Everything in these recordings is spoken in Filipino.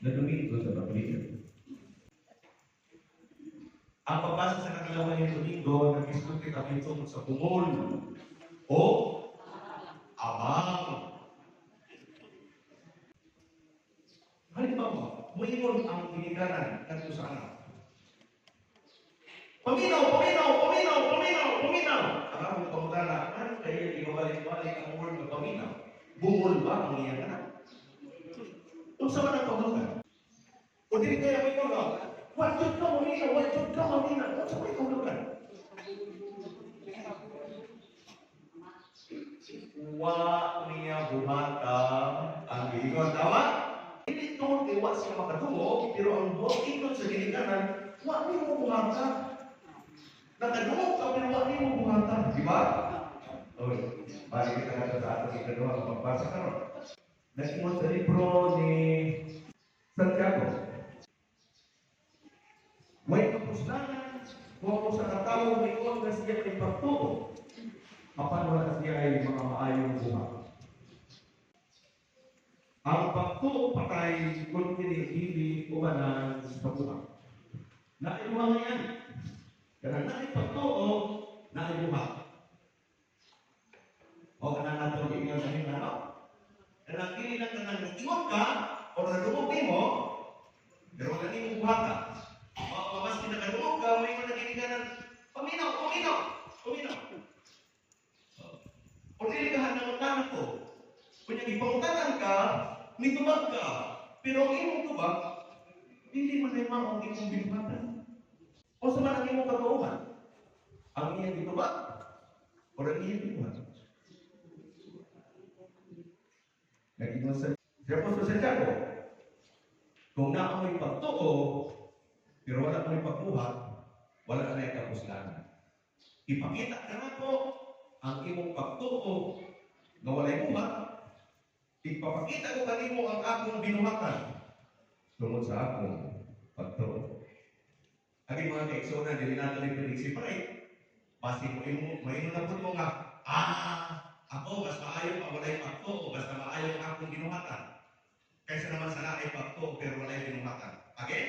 na dumito sa Bapilya. Ang pagbasa sa nakalawa ng Domingo, nag-isip kita tungkol sa bungol o abang. Halimbawa, muingon ang pinikanan kanto sa anak. Paminaw, paminaw, paminaw, paminaw, paminaw. Ang akong pamutala, ano kayo ibabalik-balik ang word na paminaw? Bungol ba ang iyang anak? Kung sa man ang paglugan. O dili kaya may mga, wajud ka maminaw, wajud ka maminaw. Kung sa may paglugan. Wa niya bumata ang gilingon. Tama? Hindi ito iwa siya makatungo, pero ang ikot sa ginikanan, wa niya mo bumata. Nakadungog ka, pero wa niya mo bumata. Di ba? O, balik kita na sa ating ikadua ang pagbasa ka ron. Nag-ingon sa libro ni Santiago. May kapuslanan kung sa katao may ikot na siya ay pagtuo. Apan wala siya ay mga maayong buhay. Ang pagtuo patay kung pinipili umanan sa buhay. Naibuha nga yan. Kaya naipagtuo, naibuha. O kanang nato ingon sa himna, no? Kanang kini lang kanang ingon ka, o nadungog mo, pero wala ni mo buha ka. O mas pinakadungog ka, may mga naging ka ng paminaw, paminaw, paminaw. O dili ka hanang utang ko. Kung yung ipangutanan ka, nitubag ka. Pero ang imong tubag, hindi man ay ang imong binuhatan. O sa man ang imong katuuhan, ang iyang itubag, o ang iyang binuhatan. Nag-ingon sa Apostol Santiago, kung naamoy pagtuo, pero wala mo'y pagbuhat, wala na yung kapuslanan. Ipakita ka na po ang imong pagtuo na walay buhat. Ipapakita ko kanimo ang akong binuhatan tungkol sa akong pagtuo. Ang mga kaigsoon, dili nato ni Felix Pare. Basi mo na po mo nga, ako, mas maayon pa walay pagtuo, basta maayon ang akong binuhatan. Kaysa naman sa naay pagtuo, pero walay binuhatan. Again?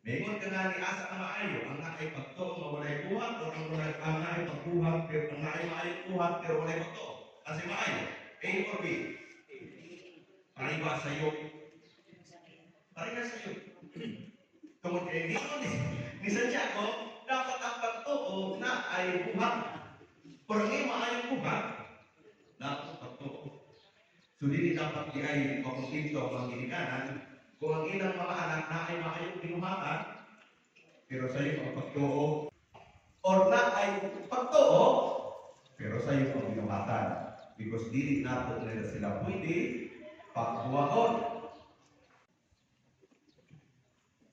Mayroon ka nga ni asa na maayo, ang naay pagtuo, mawalay buhat, o ang naay pagbuhat, pero ang naay maayong buhat, pero walay pagtuo. Kasi maayo, A or B? Pariba sa iyo. Pariba sa iyo. Tungkol kay ni Santiago, dapat ang pagtuo na ay buhat. Pero ang maayong buhat, dapat pagtuo. So, hindi dapat di ay papuntinto ang ginikanan kung ang ilang mga anak na ay maayong binuhatan, pero sa iyo ang pagtuo, or na ay pagtuo, pero sa iyo ang binuhatan. Because dili nato nila sila pwede pagbuhaon.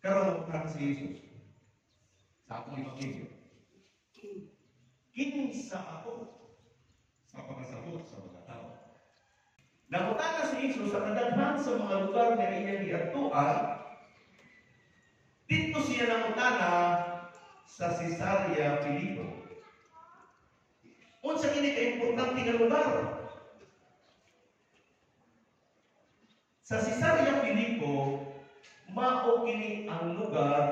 Karon na si Jesus sa akong ibanghelyo. Kinsa ako sa pagkasabot sa mga tao. Nangutana si Jesus sa kadaghan sa mga lugar na iyang giadtuan, dito siya nangutana sa Cesarea Filipo. Unsa kini ka-importante nga lugar? Sa Cesarea Filipo, mao kini ang lugar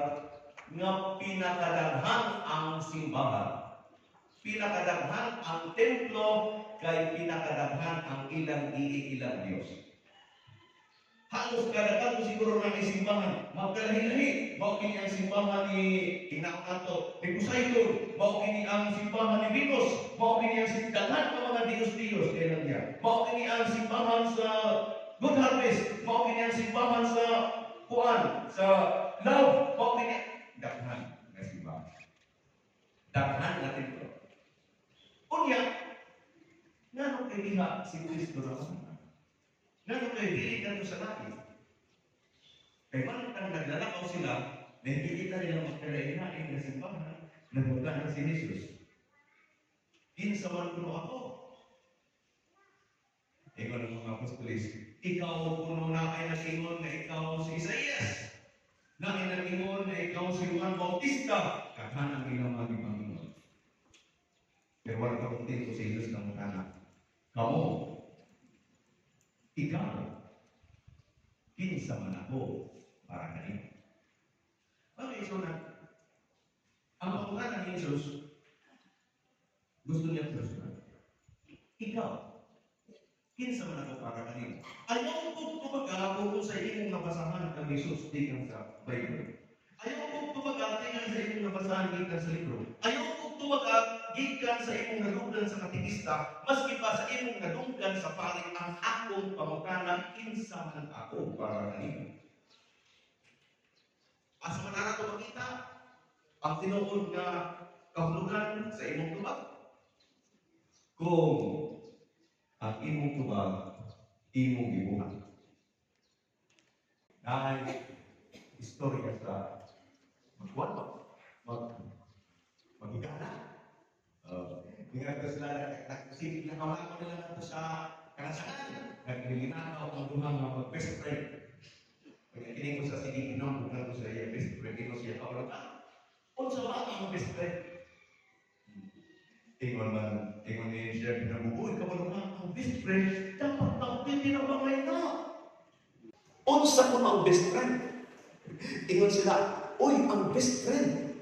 nga pinakadaghan ang simbahan. Pinakadaghan ang templo, kay pinakadaghan ang ilang Diyos. Halos kadaghan ko siguro na may simbahan. Magkalahi-lahi. Mao kini ang simbahan ni Inakanto, ni Poseidon. Mao kini ang simbahan ni Venus. Mao kini ang simbahan ng mga Diyos-Diyos. Kailan niya. Mao kini ang simbahan sa Good Harvest. Mao kini ang simbahan sa Kuan, sa Love. Mao kini daghan na simbahan. Daghan na templo. Unya, ngano kay diha si Kristo na kasama? Ngano kay dili kanto sa langit? Kay man ang naglalakaw sila, na hindi kita nilang magkalain-lain na simbahan, nagpagana si Jesus. Insaman ko ako. Ikaw ng mga apostolis, ikaw puno na ay nagingon na ikaw si Isaías. Na ay nagingon na ikaw si Juan Bautista. Kakhanang ilang mag-imangingon. Pero wala ka kung ko sa ilos ng mga anak. Kamu, ikaw, kinsa man ako para kanimo. Okay, so ang pangutana ni Jesus, gusto niya personal. Ikaw, kinsa man ako para kanimo. Ayaw ko kumbaga kung sa imong nabasahan ang Jesus tingin sa Bible. Ayaw ko kumbaga tingin sa imong nabasahan gikan sa libro. Ayaw ko kumbaga gikan sa imong nadunggan sa katikista, maski pa sa imong nadunggan sa paring ang akong pamutanan, kinsa man ako para kanimo. Asa man ana ko makita ang tinuod nga kahulugan sa imong tubag? Kung ang imong tubag, imong gibuhat. Dahil istorya sa magkwento, magigana. Ingat ko sila, kasi nakawala ko nila ito sa kanasakan. Nagbilinakaw ang dumang mga best friend. Pagkikinig ko sa CD, bukan ko sa iya best friend, ito siya kawalan ka. Kung sa mga best friend, ingon ni siya pinabubuhay ka wala ang best friend, dapat tawagin din ang mga ina. Unsa ko ang best friend? Ingon sila, uy, ang best friend.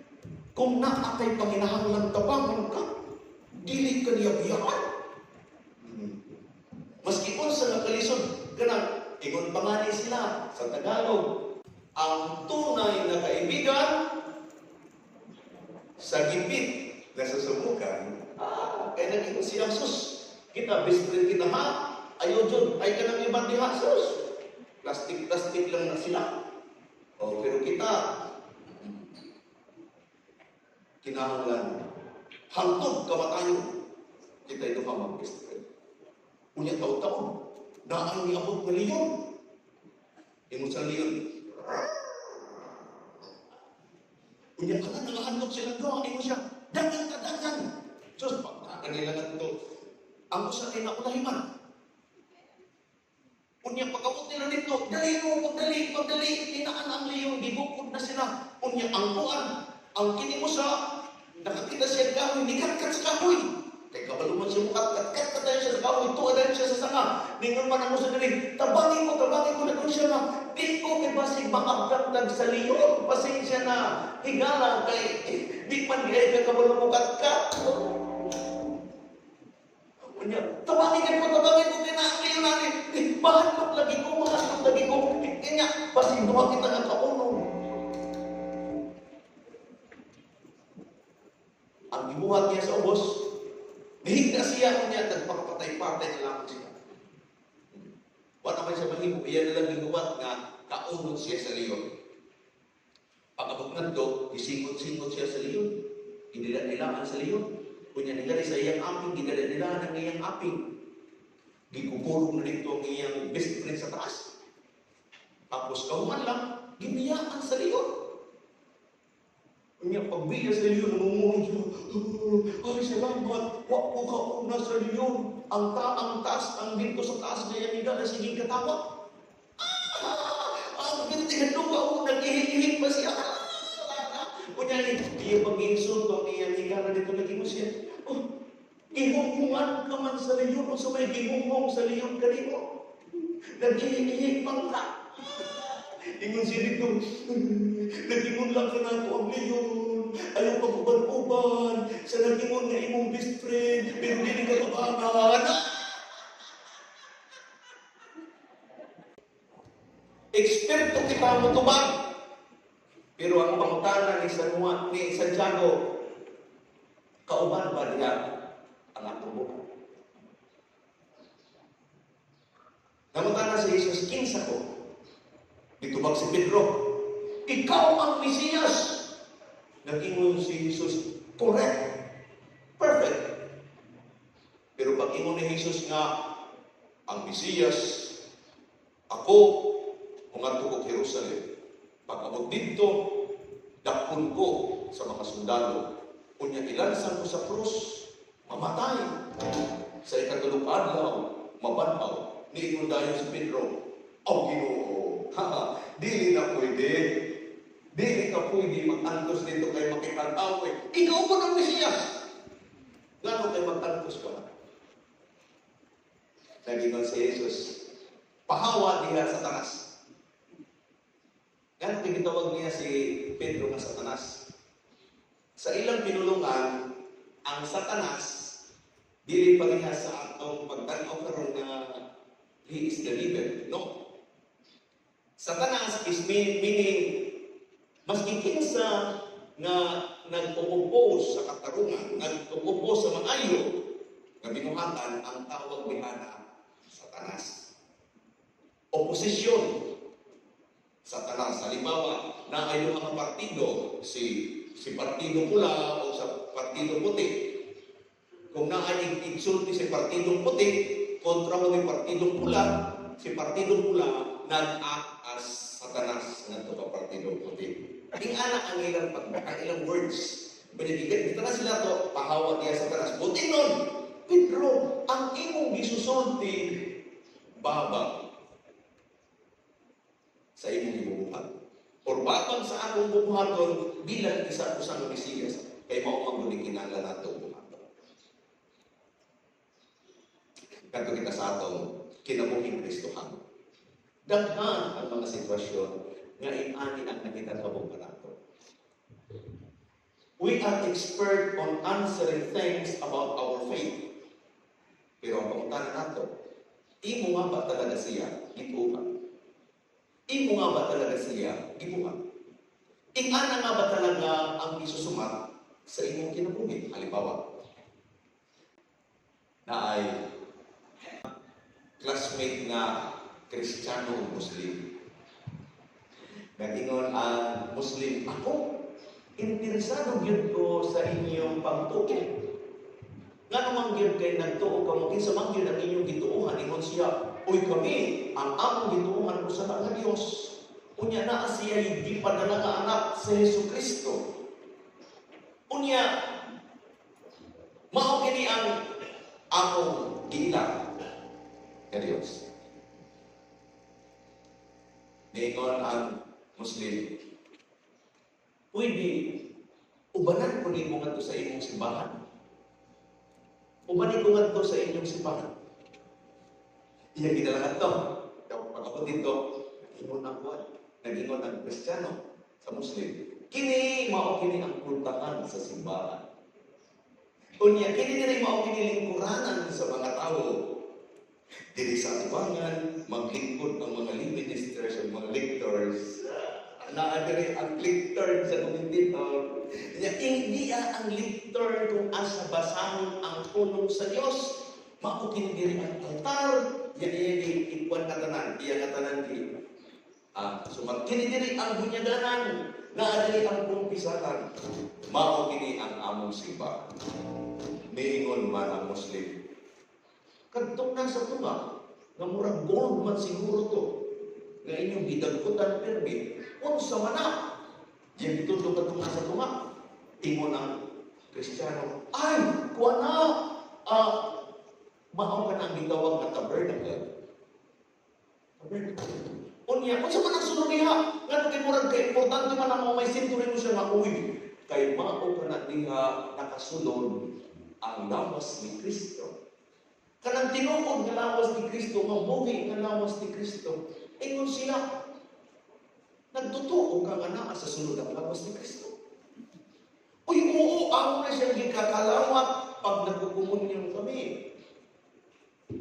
Kung naatay panginahanglan tabang ka, dili ka niya biyakan. Maski unsa nga kalisod, kanang ingon pa nga ni sila sa Tagalog, ang tunay na kaibigan sa gipit na susubukan. Kaya naging si Jesus. Kita, best friend kita ha? Ayaw dyan, ay ka nang ibang di Jesus. Plastic lang na sila. Pero kita, kinahanglan, hangtod kamatayon. Kita ito ka mag-best friend. Unya taon-taon, daan ni abot na leon. Ingon sa leon, unya ka na nangahandog silang doon. Ingon siya, dangan ka, dangan. Diyos, pagkakanila na ito, ang usa ay naulahiman. Unya, pagkabot nila dito, dali mo, pagdali, tinaan ang leon, gibukod na sila. Unya, ang buwan, ang kinimusa, nakakita siya kahoy, nikat-kat sa kahoy. Kaya kabaluman siya mo, kat-kat tayo siya sa kahoy, tuwa tayo siya sa sanga. Ningon man ang musa dali, tabangin ko na doon siya na, di ko kibasig makabdagdag sa leon. Pasensya na, higala kay, di man gaya ka kabaluman mo, kat-kat. Unya, tabangin ko, kinaangin natin. Mahanap lagi ko. Kanya, pasing duwa kita ng kauno. Ang gibuhat niya sa ubos, nihigda siya niya, nagpakapatay-patay na lang siya. Wala naman siya mahimo, iyan na lang gibuhat nga, kaunod siya sa leon. Pagkabot nga ito, isingot-singot siya sa leon. Inilaan sa leon. Kunya nigali sa iyang aping, gidala-dilaan ang iyang aping. Gikukurong na dito ang iyang best friend sa taas. Tapos kauman lang, gibiyaan sa leon. Kunya pagbiya sa leon, namumulong siya, ay salamat, wak ko kauna sa leon. Ang taas, ang dito sa taas na yan, nigala sige katawa. Ang gintigan ko, nag-ihik-ihik pa siya. Kunya niya pag-insulto, niya nigala dito lagi mo siya. Gihungmungan ka man sa leon, o sa may gihungmong sa leon ka dito. Nag-ihik-ihik pang ka. Ingon siya dito, nag-ingon lang ka na ako ang leon. Ayaw pag-uban-uban. Sa nag-ingon na imong best friend, pero hindi ka kabangan. Eksperto kita mo tubag. Pero ang pangutana ni Santiago, kauban ba niya ang atubo? Namutana si Jesus, kinsa ko? Ditubag si Pedro, ikaw ang Mesiyas. Nag-ingon si Jesus, correct, perfect. Pero pag-ingon ni Jesus nga, ang Mesiyas, ako, mga tugog Jerusalem. Pag-abot dito, dakon ko sa mga sundalo. Kunya ilansan ko sa krus, mamatay. Sa ikatulong adlaw, mabanhaw. Niingon dayon si Pedro, Ginoo, dili na pwede. Dili ka pwede mag-antos dito kay makipag-away. Ikaw ba ng Mesiyas? Gano'n kayo mag-antos ka? Nagingon si Jesus, pahawa diha sa taas. gitawag niya si Pedro nga Satanas. Sa ilang pinulungan, ang Satanas dili parehas sa atong pagtanaw karon nga he is the leader. No. Satanas is meaning maski kinsa nga nag-uupos sa katarungan, nag-uupos sa maayo nga binuhatan, ang tawag bihana Satanas. Oposisyon Satanas. Halimbawa, na ay mga partido, si Partido Pula o sa Partido Puti. Kung naay insulti si Partido Puti, kontra mo ni Partido Pula, si Partido Pula nag-act as Satanas nga ito ka Partido Puti. Ingana ang ilang words. Binibigyan, dito na sila to, pahawa niya Satanas. Buti nun, Pedro, ang imong gisusulti, babag sa imong gibubuhat. Or batang sa akong bubuhaton bilang isa ko sa Mesiyas, kay mao maguling kinahanglan nato buhaton. Kadto kita sa atong kinabuhing Kristohan. Daghan ang mga sitwasyon nga inani ang nakita-tabong kanato. We are expert on answering things about our faith. Pero ang pangutanan nato, imo nga ba talaga siya gituhan? Imo nga ba talaga siya gibuhat? Ingana nga ba talaga ang isusumat sa imong kinabuhi? Halimbawa, na ay classmate na Kristiyano o Muslim. Nag-ingon ang Muslim, ako, interesado yun ko sa inyong pagtuo. Nga naman yun kayo nagtuo ka mo, kinsa man yun ang inyong gituuhan, ingon siya, uy kami, ang among gituuhan ko sa mga Diyos. Unya na siya hindi padala nga anak sa Hesus Kristo. Unya, mao kini ang among giilang ka Diyos. Ningon ang Muslim, pwede ubanan ko ni mo nga sa imong simbahan. Ubanin ko nga sa inyong simbahan. Iya gidalagan to. Pag-abot dito, nag-ingon ang buwan. Nag-ingon ang Kristiyano sa Muslim. Kini, mao kini ang kultahan sa simbahan. Unya, kini nila mao kini lingkuranan sa mga tao. Dili sa atibangan, maglingkod ang mga ministers, ang mga lectors. Naadiri ang lector sa commentator. Hindi ang lector kung asa basahon ang tulong sa Diyos. Maukin diri ang altar. Yan ikuan katanan. Iya katanan di. Sumakini diri ang bunyaganan. Naadiri ang kumpisahan. Maukini ang among simbahan. Miingon man ang Muslim. Kadtong nasa tunga, nga murag gold man siguro to. Nga inyong gidagkutan permit, unsa man na. Diyan ditudlo kadtong nasa tunga. Ingon ang Kristiyano, ay, kuha na, mao ka na ang gitawag na tabernacle. Unya, kung sa man ang sunod niya, nga kay murag kay importante man ang may sinturin mo siya nga, uy, kay mao ka na diha nakasulod ang lawas ni Kristo. Kanang tinuod nga lawas ni Kristo, mabuhi nga lawas ni Kristo. Ingon sila, nagtotoo ka nga naa sa sunod ang lawas ni Kristo. Uy, oo, ako na siyang gikakalawat pag nagkukumunyon kami.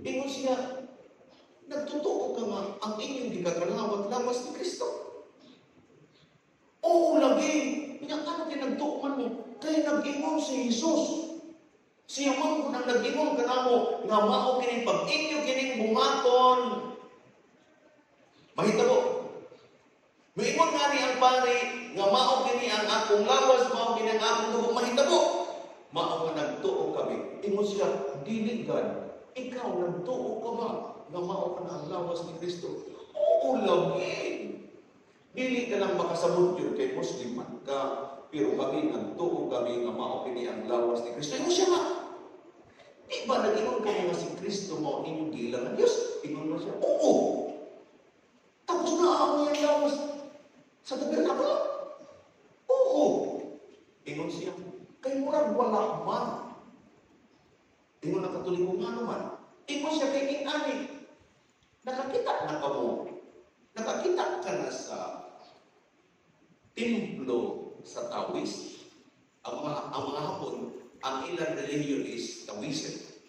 Ingon siya, nagtotoo ka nga ang inyong gikakalawat lawas ni Kristo. Oo, lagi. Ano kinagtuuman mo? Kaya nag-ingon si Jesus. Siya man kung nang nag-ingon ka na mo, nga mao kining pag-inyo kining bumaton. Mahitabo. Moingon nga ni ang pari, nga mao kini ang akong lawas, mao kini ang akong dugo, mahitabo. Mao nga nagtuo kami. Ingon siya, dili God, ikaw nagtuo ka ba? Nga mao ka na ang lawas ni Kristo. Oo, lagi. Dili ka lang makasabot yun kay Muslim man ka. Pero kami nagtuo kami nga mao kini ang lawas ni Kristo. Ingon siya nga. Di ba nag-ingon ka nga si Kristo mao inyong gilang ng Diyos? Ingon mo siya, oo. Tapos na ako yung lawas sa tabernakulo? Oo. Ingon siya, kay murag wala man. Ingon na katuligo nga naman. Ingon siya kay King Ani. Nakakita na ka mo. Nakakita ka na sa templo sa Taoist. Ang mga Hapon, ang ilang religion is Taoism.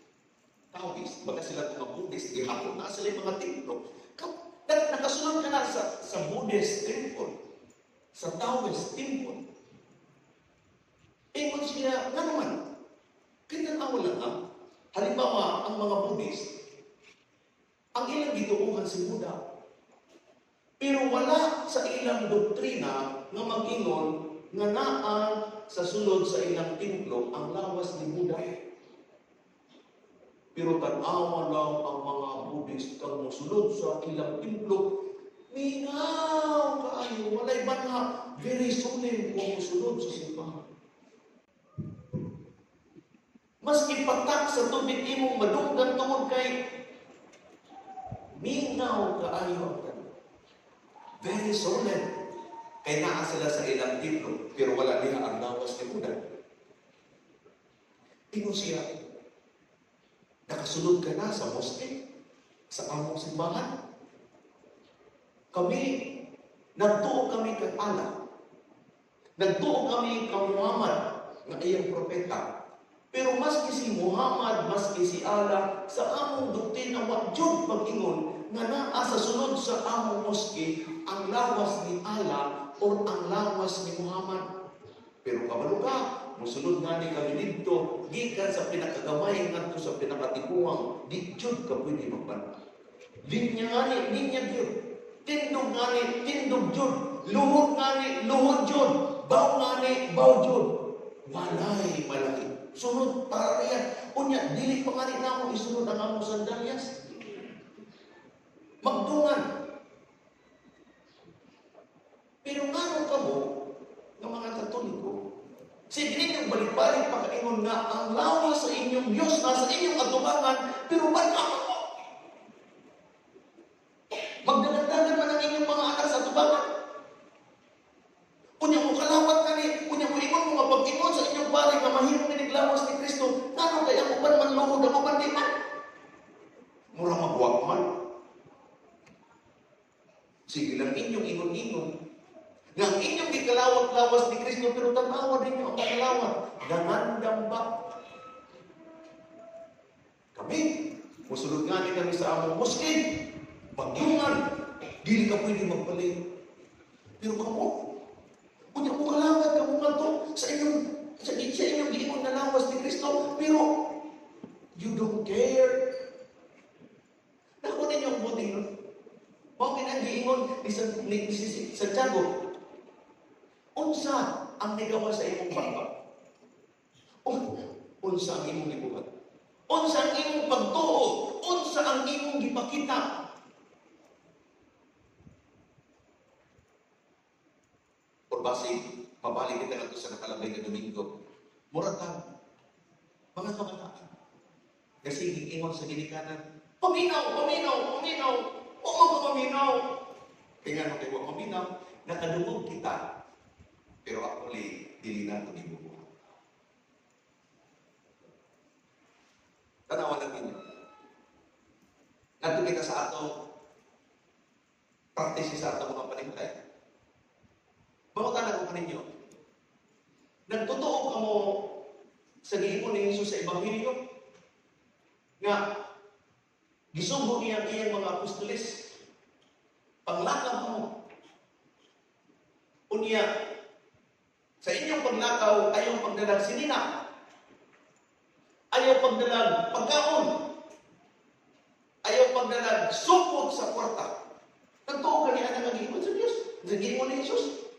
Taoist, baga sila mga Buddhist, di Hapon, na sila yung mga templo. Nakasunod ka na sa Buddhist temple, sa Taoist temple. Ingon siya, nga naman, kinanawa lang ha. Halimbawa, ang mga Buddhist, ang ilang gituuhan si Buddha. Pero wala sa ilang doktrina nga mag-ingon nga naa sa sulod sa ilang templo ang lawas ni Buddha. Pero tanawa lang ang mga Buddhist kang musulod sa ilang templo, mingaw kaayo, walay banha, very solemn kung musulod sa simbahan. Mas ipatak sa tubig imong madunggan tungod kay mingaw kaayo ang tanan. Very solemn. Kay naa sila sa ilang templo, pero wala niya ang lawas ni Buddha. Ingon siya, nakasunod ka na sa mosque, sa among simbahan. Kami, nagtuo kami kay Allah. Nagtuo kami kay Muhammad, na iyang propeta. Pero maski si Muhammad, maski si Allah, sa among doktrina, wa jud pag-ingon nga naa sa sunod sa among mosque ang lawas ni Allah o ang lawas ni Muhammad. Pero kabalo ka, musunod nga ni kami dito, gikan sa pinakagamay ngadto sa pinakatibuang, di jud ka pwede magbanta. Linya nga ni, linya jud. Tindog nga ni, tindog jud. Luhod nga ni, luhod jud. Baw nga ni, baw jud. Walay malaki. Sunod para riyan. Unya, dili pa nga rin na ako isunod ang among sandalyas. Magdungan. Pero nga ka mo, ng mga Katoliko, sige ninyong balik-balik pagkaingon nga ang lawas sa inyong Diyos nasa inyong atubangan, pero ba't ako mo? Magdadagdagan man ang inyong mga anak sa atubangan. Unya mo kalawat ka ni, unya mo ingon mo nga pag-ingon sa inyong balik na mahirap miniglawas ni Kristo, ano kaya ako ba manluhod ako ba di man? Mura magwak man. Sige lang inyong ingon-ingon. Nga ang inyong gikalawat-lawas ni Kristo, pero tanawa din nyo ang kalawat. Dangandam ba? Kami, musulod nga ni kami sa among mosque, magyungan, dili ka pwede magpalit. Pero kamo, kung mo kalawat ka mo to sa inyong giingon na lawas ni Kristo, pero you don't care. Nakuha ninyo ang buti nun. Bakit ang giingon ni Santiago? Unsa ang nigawa sa imong bangka? Unsa ang imong gibuhat? Unsa ang imong pagtuo? Unsa ang imong gipakita? Or basi, mabalik kita nato sa nakalabay na Domingo. Muratang, mga kabataan. Kasi giingon sa ginikanan, paminaw, paminaw, paminaw. Oo, paminaw. Kaya nga kayo paminaw, nakadungog kita. Pero actually, dili na ito gibubuhat. Tanawan natin yun. Nato kita sa ato, practice sa ato mga paningkay. Makutanag ko ninyo, nagtotoo ka mo sa giingon ni Jesus sa Ebanghelyo nga gisugo niya ang iyang mga apostoles, panglakaw mo. Unya, sa inyong paglakaw, ayaw pagdalag sinina. Ayaw pagdalag pagkaon. Ayaw pagdalag supot sa kwarta. Nagtuo ka niya na nag-iwan sa Diyos. Nag-iwan ni Jesus.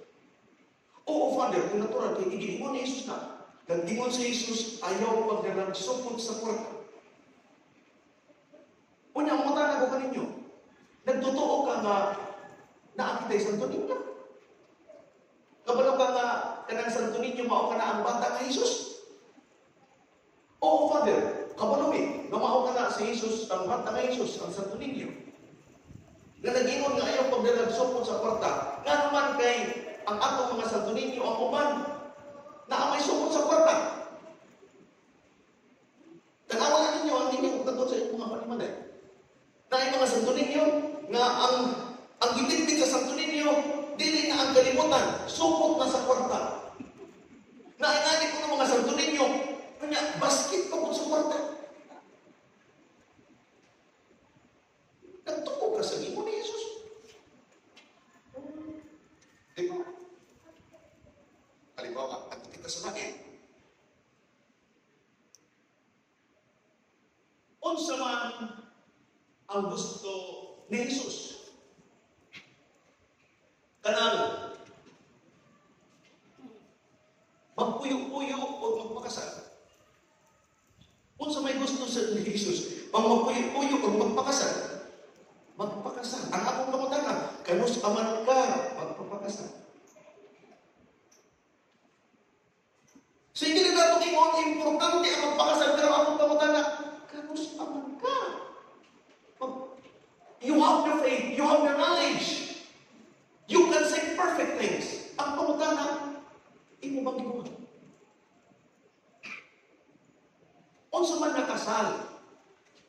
Oo, Father, kung natural, kaya i-iwan ni Jesus na. Nag-iwan si Jesus, ayaw pagdalag supot sa kwarta. Unya, matanag ko ka ninyo. Nagtotoo ka nga naakitay Santo Niño. Kabalo ka nga kanang Santo Niño, mao ka na ang bata nga Jesus. Oo, Father, kabalo nga mao ka na si Jesus, ang bata nga Jesus, ang Santo Niño. Na nag-ingon nga ayaw pagdalagsopon sa kwarta. Nga naman kay ang atong mga Santo Niño, ang uman, na may supot sa kwarta. Tanawan ninyo ang inyong tagod sa inyong mga panimalay. Na yung mga Santo Niño, nga ang gibitbit sa Santo Niño, dili na ang kalimutan, supot na sa kwarta. Nainani ko ng mga santo ninyo, kanya, basket pa po sa kwarta. Nagtuko ka sa imo ni Jesus. Di ba? Halimbawa, at kita sa langit. Unsa man ang gusto ni Jesus? Kanang magpuyo-puyo o magpakasal. Unsa may gusto sa ni Jesus? Magpuyo-puyo o magpakasal? Magpakasal. Ang akong pangutana, kanus aman ka magpapakasal. So hindi na natin ingon, importante ang magpakasal, pero akong pangutana, kanus aman ka. You have the faith, you have the knowledge. You can say perfect things. Ang pangutana, imo bang gibuhat? Unsa man nga kasal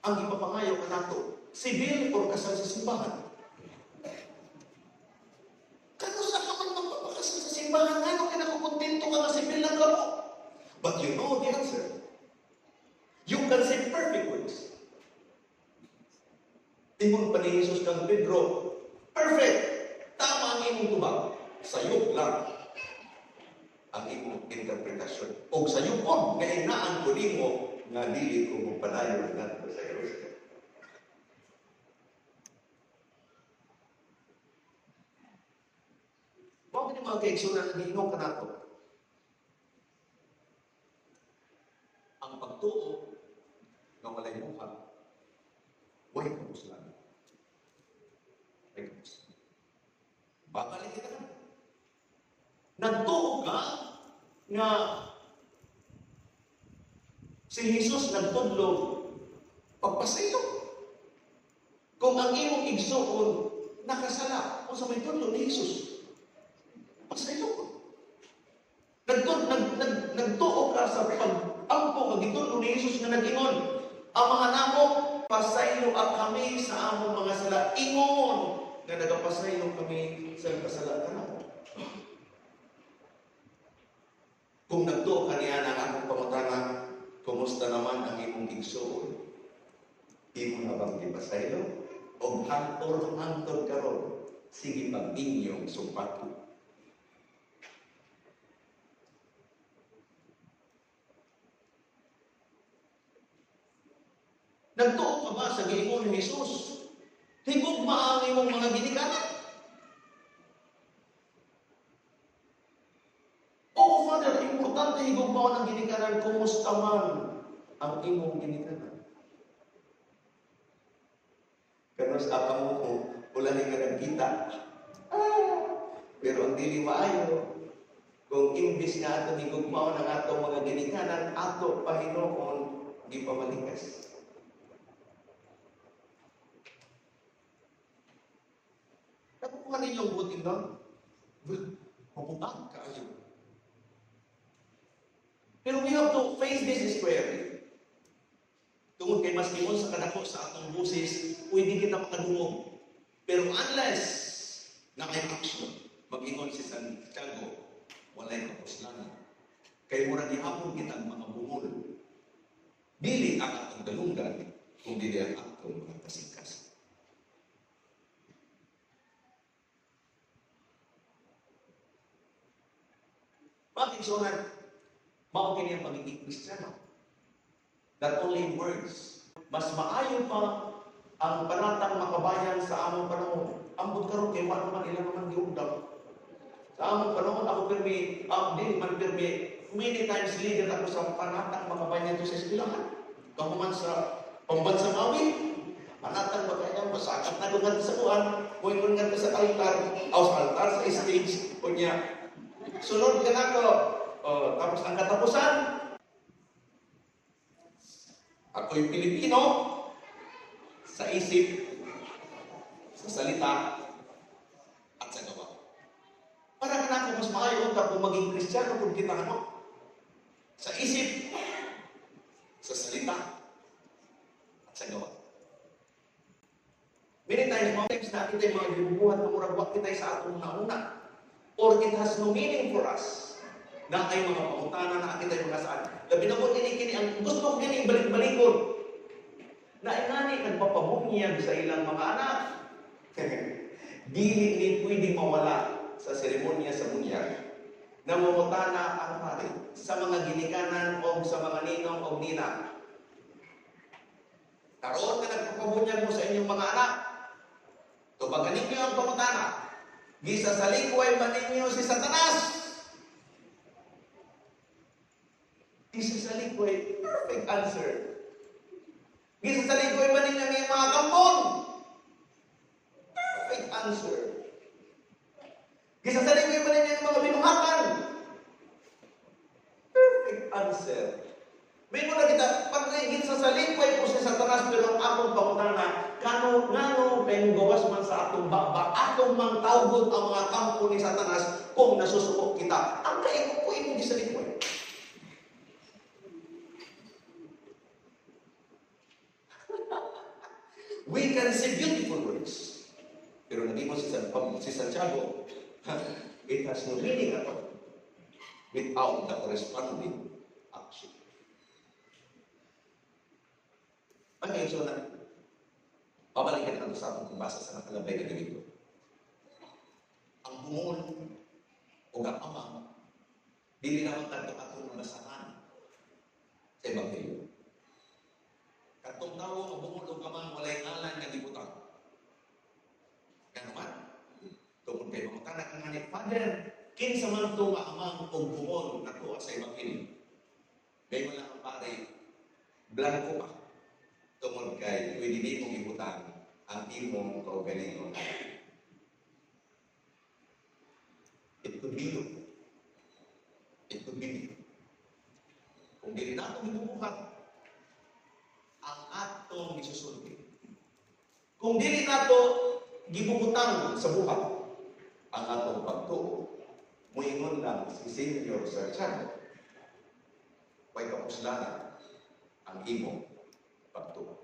ang ipapangayo kanato, sibil o kasal sa simbahan? Kanus ka man magpapakasal sa simbahan, ano kinakukontento ka na sibil lang ka mo? But you know the answer. You can say perfect words. Ingon pa ni Jesus kang Pedro, perfect. Tama ang imong tubag. Sayop lang ang imong interpretasyon. O sayop po, gainaan ko nimo nga dili ko magpadayon ngadto sa Jerusalem. Mao ni mga kaigsunan nga giingong kanato. Ang pagtuo nga walay mukha, way kapuslanan. Way kapuslanan. Bakal kita kan. Nagtuo ka nga si Jesus nagtudlo pagpasayo. Kung ang imong igsuon nakasala o sa may tudlo ni Jesus, pasayo ko. Nagtuo ka sa pag-ampo nga gitudlo ni Jesus nga nag-ingon, Amahan namo, pasayo kami sa among mga sala. Ingon nga nagapasayo kami sa kasalanan namo. Kung nagtuo kaniya ng akong pangutana, kumusta naman ang imong igsuon? Imo na bang gipasayo? O hantod karon, sige pag inyong sumpati. Nagtuo ka ba sa giingon ni Jesus? Higugma ang imong mga ginikanan. Oo, Father, importante higugma ang ginikanan. Kumusta man ang imong ginikanan? Pero sa apa mo kung wala ka nagkita. Pero ang dili maayo, kung imbis nga ato higugma ng ato mga ginikanan, ato Panginoon di pa malikas. Nakukuha ninyong buting doon? Mapuntang kaayo. Pero we have to face this squarely. Tungod kay mas kimon sa kadako sa atong busis, pwede kita makadungog. Pero unless na may action, mag-ingon si Santiago, walay kapuslanan. Kay mura gihapon kita mga bungol. Dili ang atong dalunggan, kung dili ang atong mga pasingkas. Bakit sunan? Mao kini ang pagiging Kristiyano. Not only words. Mas maayo pa ang panatang makabayan sa among panahon. Ambot karon kay wala man ilang man giugdam. Sa among panahon ako pirmi, din man pirmi, many times leader ako sa panatang makabayan to sa eskwelahan. Kahuman sa pambansang awit, panatang makabayan masakit na dungan sa kuan, moingon nga sa altar, sa altar sa stage kunya. Sunod ka na ko. Tapos ang katapusan, ako'y Pilipino sa isip, sa salita, at sa gawa. Para ka na ako mas maayo kung maging Kristiyano kung kita ano? Sa isip, sa salita, at sa gawa. Many times, mga times natin tayo mga gibubuhat ng murag wak kita sa atong nauna. or it has no meaning for us na ay mga pangutana na kita yung mga saan. Labi na mo kini ang gusto ko kini balik-balikon. Na ingani nagpapabunyag sa ilang mga anak. Dili ni pwede mawala sa seremonya sa bunyag na mamutana ang pari sa mga ginikanan o sa mga ninong o nina. Karoon na nagpapabunyag mo sa inyong mga anak. Tubagan ninyo ang pamutana. Gisa sa lingway ba ninyo si Satanas? Gisa sa lingway, perfect answer. Gisa sa lingway ba ninyo ang mga kampon? Perfect answer. Gisa sa lingway ba ninyo ang mga binuhatan? Perfect answer. May muna kita, pag gisa sa lingway po si Satanas, pero ang akong pamutana, ngano kayong gawas man sa atong bakba, atong mang tawgon ang mga kampo ni Satanas kung nasusubok kita. Ang kayo po imong gisalit mo. We can say beautiful words. Pero naging mo si Santiago, it has no meaning at all without the corresponding action. Ang ito na babalikan natin sa atong pagbasa sa nakalabay na dito. Ang bungol o kapamang, dili naman tanto atong nabasahan sa Ebanghelyo. Katong tao ang bungol o kamang walay ngalan nga gibutan. Kaya naman, tungkol kay mga tanak nga ni Father, kinsa man ito nga amang o bungol na tuwa sa Ebanghelyo. Gaya mo lang ang pare, blanco ka. Tungkol kay pwede di mong ibutan ang imong kaugalingon. It could be you. It could be me. Kung di rin natong ibubuhat ang atong isusulti. Kung di rin nato gibubutang sa buhat ang atong pagtuo, muingon lang si Senior Santiago, way kapuslanan ang imong pagtuo.